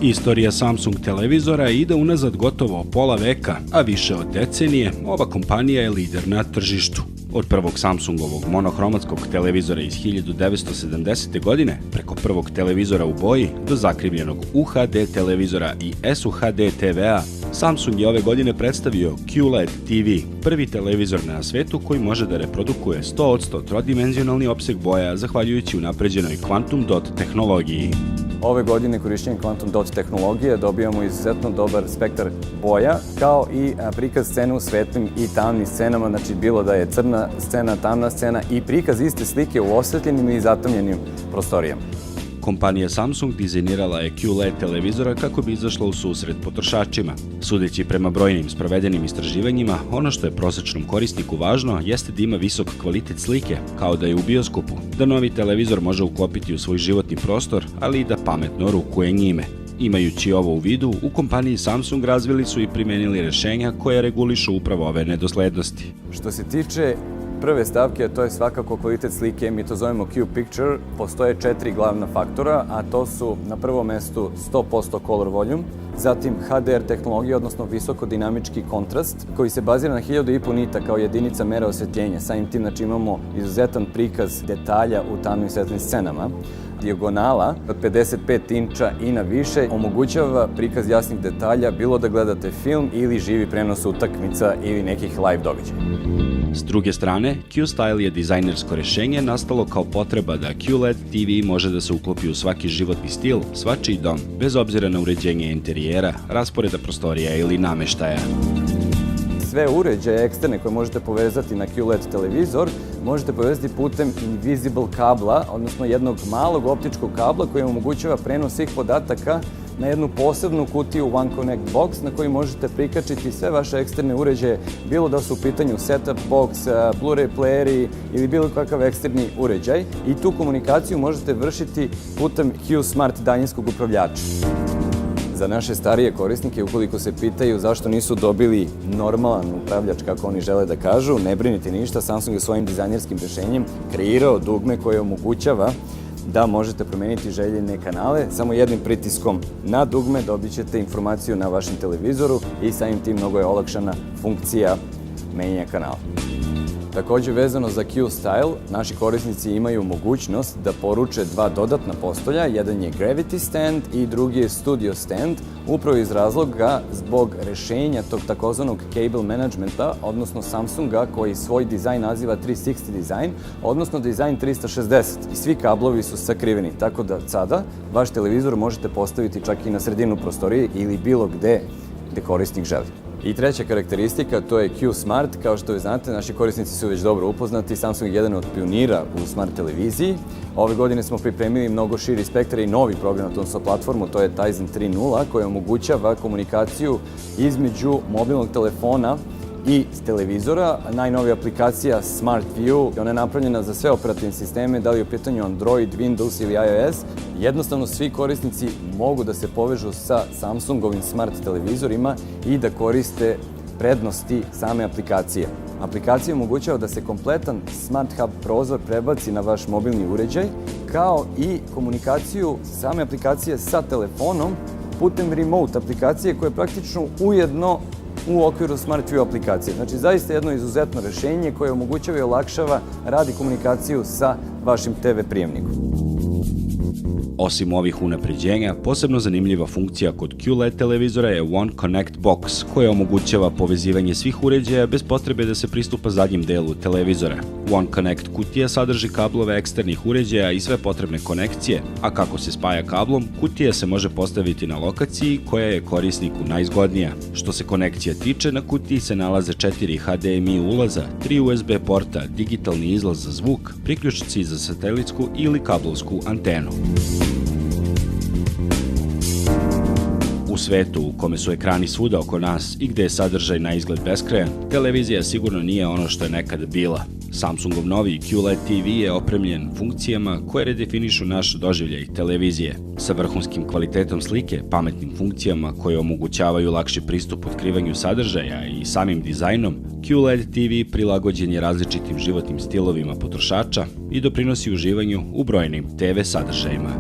Istorija Samsung televizora ide unazad gotovo pola veka, a više od decenije ova kompanija je lider na tržištu. Od prvog Samsungovog monohromatskog televizora iz 1970. godine, preko prvog televizora u boji, do zakrivljenog UHD televizora i SUHD TV-a, Samsung je ove godine predstavio QLED TV, prvi televizor na svetu koji može da reprodukuje 100% trodimenzionalni opseg boja zahvaljujući unapređenoj Quantum Dot tehnologiji. Ove godine korišćenjem Quantum Dot tehnologije dobijamo izuzetno dobar spektar boja, kao i prikaz scene u svetlim i tamnim scenama, znači bilo da je crna scena, tamna scena i prikaz iste slike u osvetljenim i zatamljenim prostorijama. Kompanija Samsung dizajnirala je QLED televizora kako bi izašla u susret potrošačima. Sudeći prema brojnim sprovedenim istraživanjima, ono što je prosečnom korisniku važno jeste da ima visok kvalitet slike, kao da je u bioskopu, da novi televizor može uklopiti u svoj životni prostor, ali i da pametno rukuje njime. Imajući ovo u vidu, u kompaniji Samsung razvili su i primenili rešenja koja regulišu upravo ove nedoslednosti. Što se tiče prve stavke, a to je svakako kvalitet slike, mi to zovemo Q-Picture, postoje 4 glavna faktora, a to su na prvom mestu 100% color volume, zatim HDR tehnologija, odnosno visokodinamički kontrast, koji se bazira na 1000,5 nita kao jedinica mera osvetljenja. Samim tim, znači, imamo izuzetan prikaz detalja u tamnim svetlim scenama. Dijagonala od 55 inča i na više omogućava prikaz jasnih detalja, bilo da gledate film ili živi prenos utakmica ili nekih live događaja. S druge strane, Q-Style je dizajnersko rešenje nastalo kao potreba da QLED TV može da se uklopi u svaki životni stil, svačiji dom, bez obzira na uređenje interijera, rasporeda prostorija ili nameštaja. Sve uređaje eksterne koje možete povezati na QLED televizor možete povezati putem invisible kabla, odnosno jednog malog optičkog kabla koji omogućava prenos svih podataka na jednu posebnu kutiju One Connect Box na koji možete prikačiti sve vaše eksterne uređaje, bilo da su u pitanju setup box, Blu-ray playeri ili bilo kakav eksterni uređaj, i tu komunikaciju možete vršiti putem Q Smart daljinskog upravljača. Za naše starije korisnike, ukoliko se pitaju zašto nisu dobili normalan upravljač, kako oni žele da kažu, ne brinite ništa, Samsung je svojim dizajnerskim rešenjem kreirao dugme koje omogućava da možete promeniti željene kanale. Samo jednim pritiskom na dugme dobit ćete informaciju na vašem televizoru i samim tim mnogo je olakšana funkcija menjanja kanala. Takođe, vezano za Q-Style, naši korisnici imaju mogućnost da poruče dva dodatna postolja, jedan je Gravity Stand i drugi je Studio Stand, upravo iz razloga zbog rešenja tog takozvanog cable managementa, odnosno Samsunga koji svoj dizajn naziva 360 dizajn, odnosno dizajn 360. I svi kablovi su sakriveni, tako da sada vaš televizor možete postaviti čak i na sredinu prostorije ili bilo gde korisnik želi. I treća karakteristika, to je Q Smart. Kao što vi znate, naši korisnici su već dobro upoznati. Samsung je jedan od pionira u smart televiziji. Ove godine smo pripremili mnogo širi spektar i novi program na tom platformu, to je Tizen 3.0, koja omogućava komunikaciju između mobilnog telefona i televizora. Najnovija aplikacija Smart View, ona je napravljena za sve operativne sisteme, da li je u pitanju Android, Windows ili iOS. Jednostavno, svi korisnici mogu da se povežu sa Samsungovim smart televizorima i da koriste prednosti same aplikacije. Aplikacija omogućava da se kompletan Smart Hub prozor prebaci na vaš mobilni uređaj, kao i komunikaciju same aplikacije sa telefonom putem remote aplikacije koja je praktično ujedno u okviru Smart View aplikacije. Znači, zaista jedno izuzetno rešenje koje omogućava i olakšava rad i komunikaciju sa vašim TV prijemnikom. Osim ovih unapređenja, posebno zanimljiva funkcija kod QLED televizora je One Connect Box, koja omogućava povezivanje svih uređaja bez potrebe da se pristupa zadnjem delu televizora. One Connect kutija sadrži kablove eksternih uređaja i sve potrebne konekcije, a kako se spaja kablom, kutija se može postaviti na lokaciji koja je korisniku najzgodnija. Što se konekcija tiče, na kutiji se nalaze 4 HDMI ulaza, 3 USB porta, digitalni izlaz za zvuk, priključci za satelitsku ili kablovsku antenu. U svetu u kome su ekrani svuda oko nas i gde je sadržaj na izgled beskrajan, televizija sigurno nije ono što je nekada bila. Samsungov novi QLED TV je opremljen funkcijama koje redefinišu naš doživljaj televizije. Sa vrhunskim kvalitetom slike, pametnim funkcijama koje omogućavaju lakši pristup otkrivanju sadržaja i samim dizajnom, QLED TV prilagođen je različitim životnim stilovima potrošača i doprinosi uživanju u brojnim TV sadržajima.